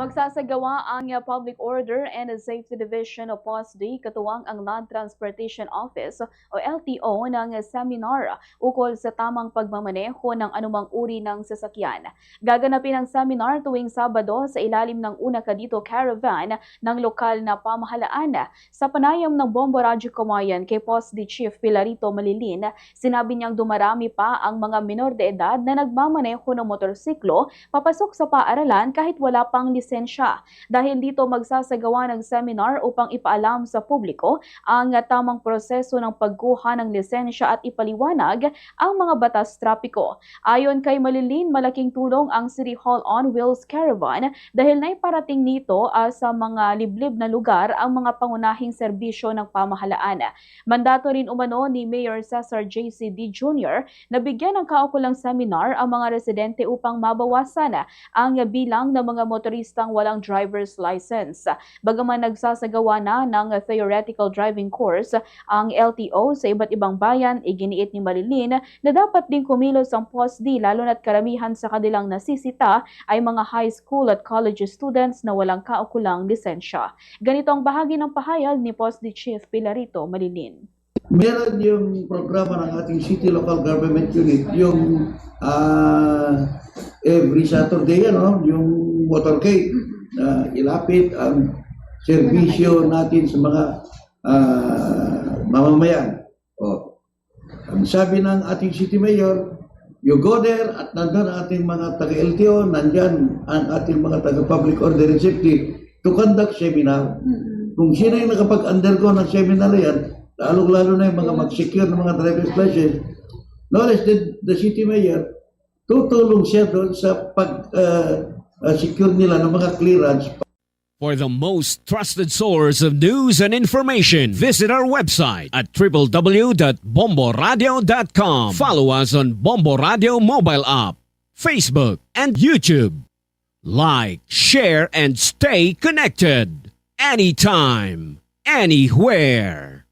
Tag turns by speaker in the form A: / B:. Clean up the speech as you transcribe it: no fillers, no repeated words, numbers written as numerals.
A: Magsasagawa ang Public Order and Safety Division o POSD katuwang ang Land Transportation Office o LTO ng seminar ukol sa tamang pagmamaneho ng anumang uri ng sasakyan. Gaganapin ang seminar tuwing Sabado sa ilalim ng Una Ka Dito Caravan ng lokal na pamahalaan. Sa panayam ng Bombo Radyo Kamayan kay POSD Chief Pilarito Malilin, sinabi niyang dumarami pa ang mga minor de edad na nagmamaneho ng motorsiklo papasok sa paaralan kahit wala pang lisensya. Dahil dito magsasagawa ng seminar upang ipaalam sa publiko ang tamang proseso ng pagkuha ng lisensya at ipaliwanag ang mga batas trapiko. Ayon kay Malilin, malaking tulong ang City Hall on Wheels Caravan dahil naiparating nito sa mga liblib na lugar ang mga pangunahing serbisyo ng pamahalaan. Mandato rin umano ni Mayor Cesar J.C.D. Jr. na bigyan ng kaukulang seminar ang mga residente upang mabawasan ang bilang ng mga motoristang walang driver's license. Bagaman nagsasagawa na ng theoretical driving course ang LTO sa iba't ibang bayan, iginiit ni Malilin na dapat din kumilos ang POSD lalo na't karamihan sa kanilang nasisita ay mga high school at college students na walang kaukulang lisensya. Ganito ang bahagi ng pahayag ni POSD Chief Pilarito Malilin.
B: Meron yung programa ng ating City Local Government Unit, yung every Saturday, yung motorcade na ilapit ang serbisyo natin sa mga mamamayan. Ang sabi ng ating City Mayor, you go there at nandun ang ating mga taga-LTO, nandyan ang ating mga taga-Public Order and Safety to conduct seminar. Kung sino yung nakapag-undergo ng seminar yan, lalo na yung mga mag-secure ng mga driver's license, no less than the City Mayor, tutulong siya doon sa pag-secure nila ng mga clearance.
C: For the most trusted source of news and information, visit our website at www.bomboradio.com. Follow us on Bombo Radio mobile app, Facebook, and YouTube. Like, share, and stay connected. Anytime, anywhere.